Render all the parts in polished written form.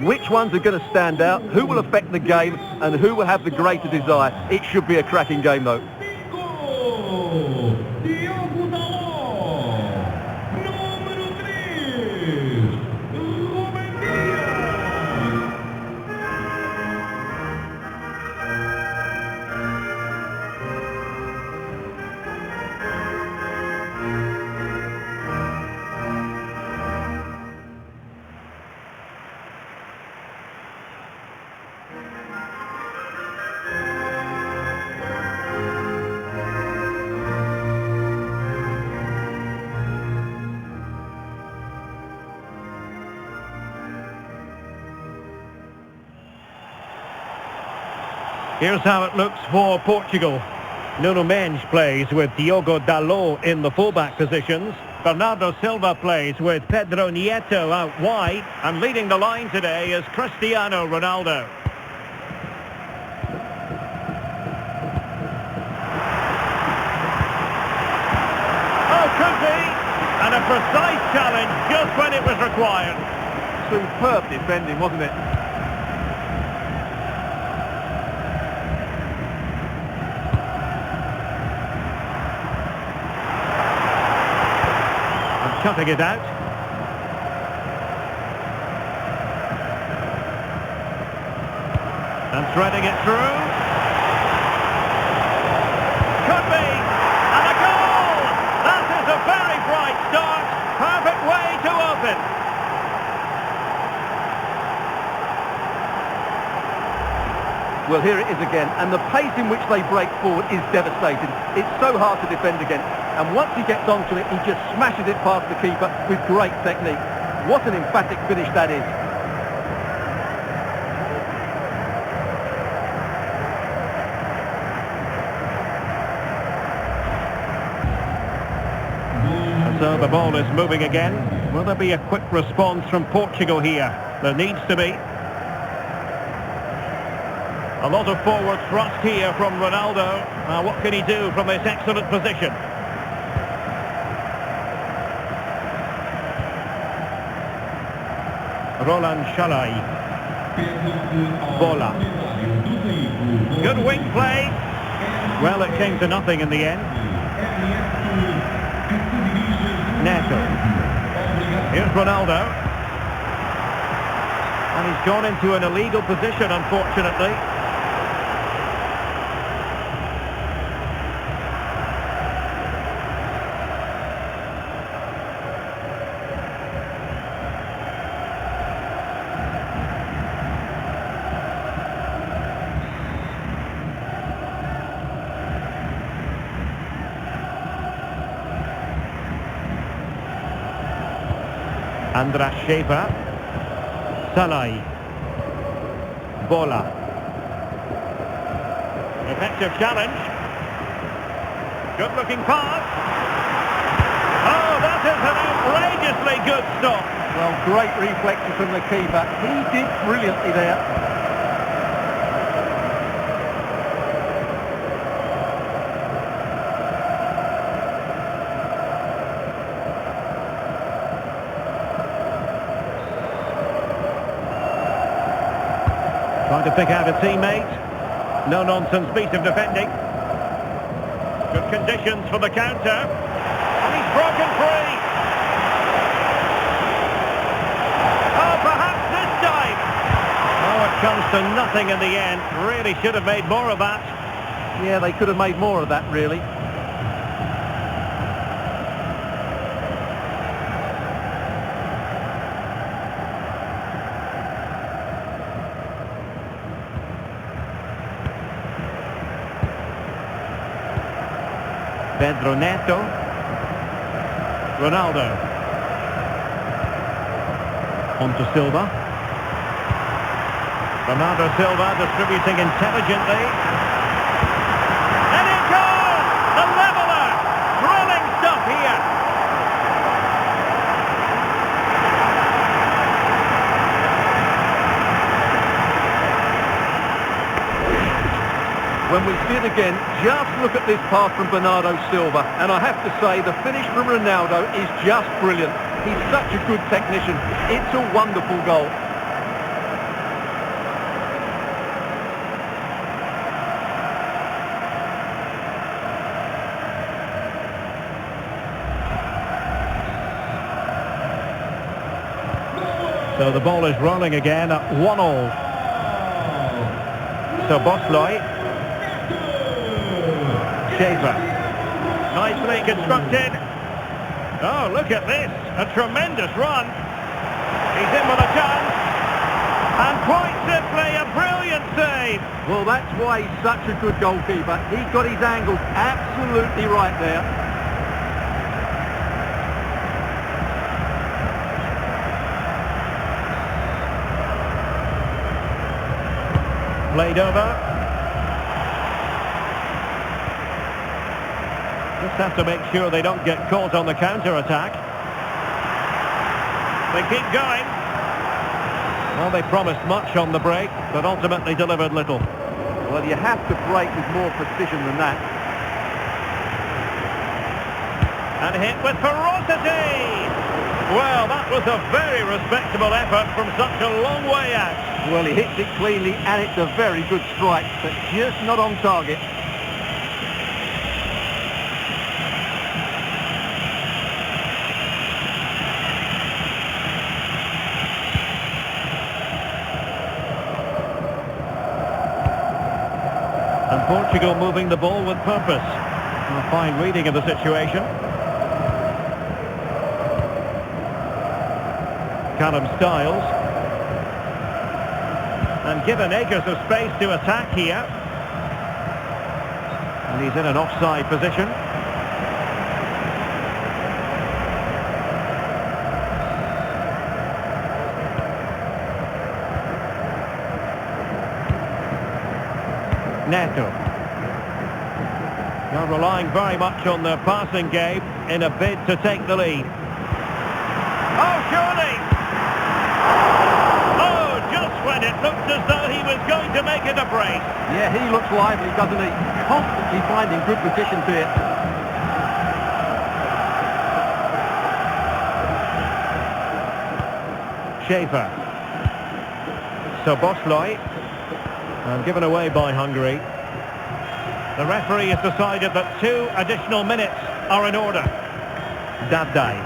Which ones are going to stand out, who will affect the game, and who will have the greater desire? It should be a cracking game, though. Here's how it looks for Portugal. Nuno Mendes plays with Diogo Dalot in the fullback positions. Bernardo Silva plays with Pedro Neto out wide. And leading the line today is Cristiano Ronaldo. Oh, could be! And a precise challenge just when it was required. Superb defending, wasn't it? Cutting it out. And threading it through. Could be! And a goal! That is a very bright start. Perfect way to open. Well, here it is again, and the pace in which they break forward is devastating. It's so hard to defend against. And once he gets onto it, he just smashes it past the keeper with great technique. What an emphatic finish that is. And so the ball is moving again. Will there be a quick response from Portugal here? There needs to be. A lot of forward thrust here from Ronaldo. What can he do from this excellent position? Roland Shalai. Bola. Good wing play. Well, it came to nothing in the end. Neto. Here's Ronaldo. And he's gone into an illegal position, unfortunately. Andras Schäfer. Salai. Bola. Effective challenge. Good looking pass. Oh, that is an outrageously good stop. Well, great reflection from the keeper. He did brilliantly there. Trying to pick out a teammate. No-nonsense piece of defending. Good conditions for the counter. And he's broken free. Oh, perhaps this time. Oh, it comes to nothing in the end. Really should have made more of that. Yeah, they could have made more of that, really. Pedro Neto. Ronaldo. On to Silva. Bernardo Silva distributing intelligently. And it goes! The leveller! Thrilling stuff here. When we see it again, just look at this pass from Bernardo Silva. And I have to say, the finish from Ronaldo is just brilliant. He's such a good technician. It's a wonderful goal. So the ball is rolling again at 1-1. So Bosloy. Schaefer. Nicely constructed. Oh, look at this. A tremendous run. He's in with a chance. And quite simply, a brilliant save. Well, that's why he's such a good goalkeeper. He got his angles absolutely right there. Played over. Just have to make sure they don't get caught on the counter-attack. They keep going. Well, they promised much on the break, but ultimately delivered little. Well, you have to break with more precision than that. And hit with ferocity! Well, that was a very respectable effort from such a long way out. Well, he hits it cleanly, and it's a very good strike, but just not on target. And Portugal moving the ball with purpose. A fine reading of the situation. Callum Styles. And given acres of space to attack here. And he's in an offside position. Neto. They're relying very much on their passing game in a bid to take the lead. Oh, surely! Oh, just when it looked as though he was going to make it a brace. Yeah, he looks lively, doesn't he? Constantly finding good positions here. Schaefer. So Bosloy. And given away by Hungary. The referee has decided that 2 additional minutes are in order. Davday.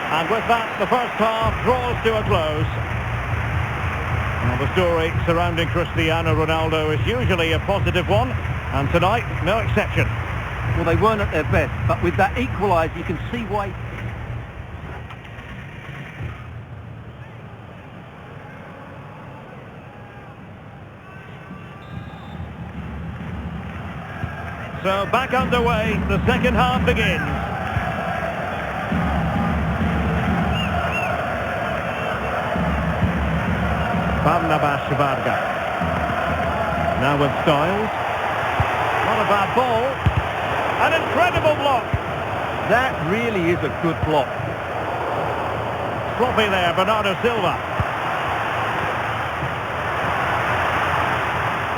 And with that, the first half draws to a close. Well, the story surrounding Cristiano Ronaldo is usually a positive one, and tonight, no exception. Well, they weren't at their best, but with that equaliser, you can see why. So back underway, the second half begins. Barnabas Varga. Now with Styles. Not a bad ball. An incredible block. That really is a good block. Sloppy there, Bernardo Silva.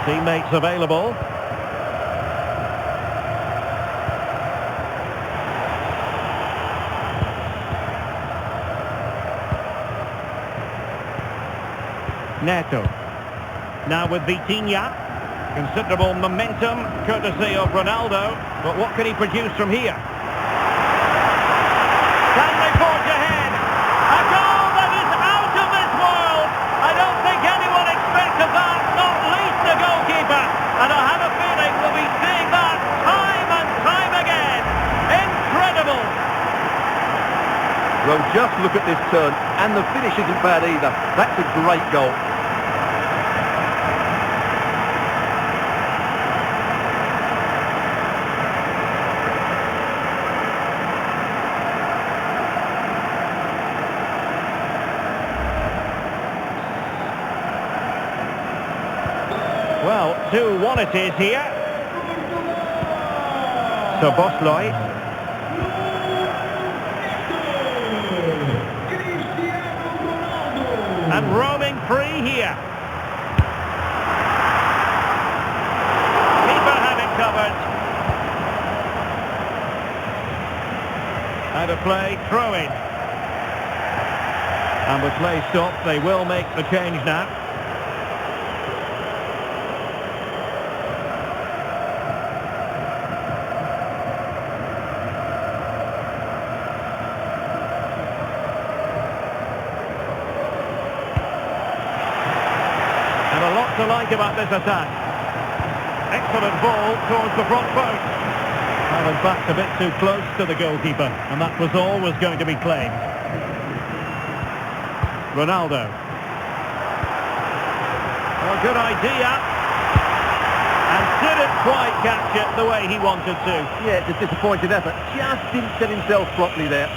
Teammates available. Neto. Now with Vitinha. Considerable momentum, courtesy of Ronaldo. But what can he produce from here? Can they forge ahead? A goal that is out of this world! I don't think anyone expected that, not least the goalkeeper. And I have a feeling we'll be seeing that time and time again. Incredible! Well, just look at this turn, and the finish isn't bad either. That's a great goal. Well, 2-1 it is here. So Bosloy. And roaming free here. Keeper had it covered. Out of play, throw in. And with play stopped, they will make the change now. to like about this attack? Excellent ball towards the front post. Well, in fact, a bit too close to the goalkeeper, and that was always going to be claimed. Ronaldo. Well, good idea. And didn't quite catch it the way he wanted to. Yeah, it's a disappointing effort. Just didn't set himself properly there.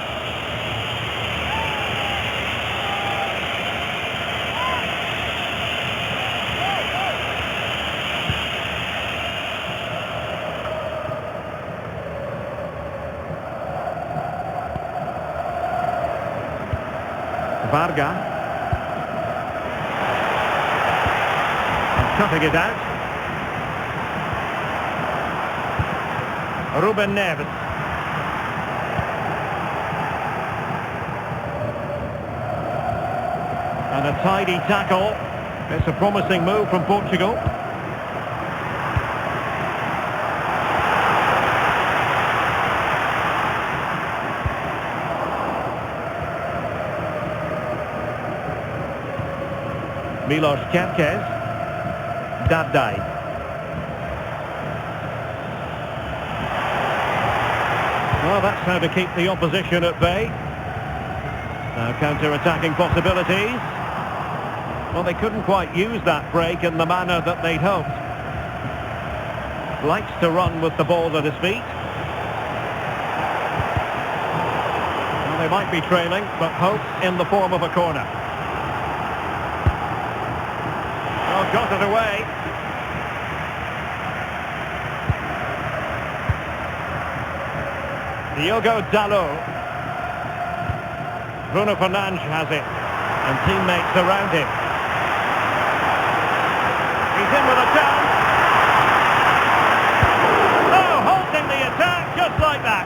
Varga. Cutting it out. Ruben Neves. And a tidy tackle. It's a promising move from Portugal. Milos Kerkez. Dadai. Well, that's how to keep the opposition at bay. Now counter-attacking possibilities. Well, they couldn't quite use that break in the manner that they'd hoped. Likes to run with the ball at his feet. Well, they might be trailing, but hope in the form of a corner. Oh, got it away. Diogo Dalot. Bruno Fernandes has it, and teammates around him. He's in with a chance. Oh, halting the attack just like that.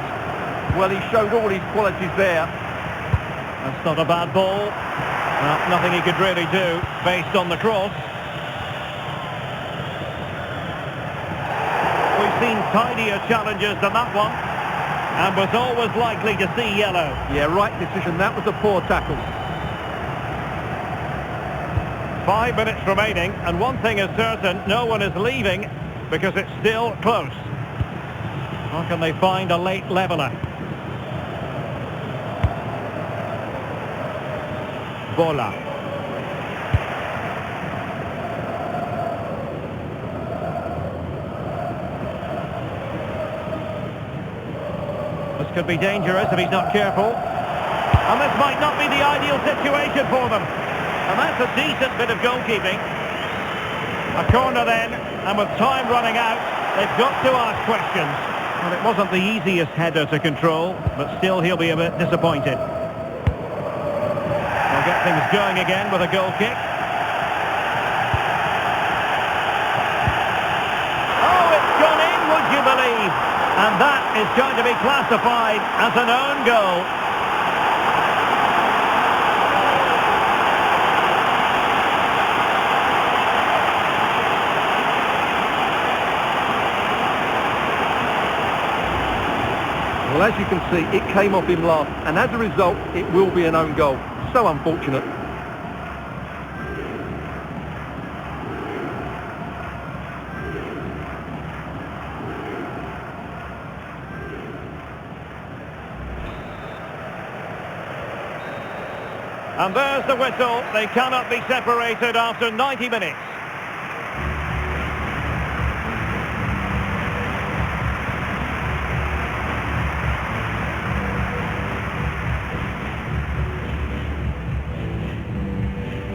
Well, he showed all his qualities there. That's not a bad ball. Well, nothing he could really do based on the cross. We've seen tidier challenges than that one. And was always likely to see yellow. Yeah, right decision. That was a poor tackle. 5 minutes remaining, and one thing is certain, no one is leaving because it's still close. How can they find a late leveller? Bola. This could be dangerous if he's not careful. And this might not be the ideal situation for them. And that's a decent bit of goalkeeping. A corner then, and with time running out, they've got to ask questions. Well, it wasn't the easiest header to control, but still he'll be a bit disappointed. They'll get things going again with a goal kick. Oh, it's gone in, would you believe? And that is going to be classified as an own goal. Well, as you can see, it came off him last, and as a result, it will be an own goal. So unfortunate. And there's the whistle. They cannot be separated after 90 minutes.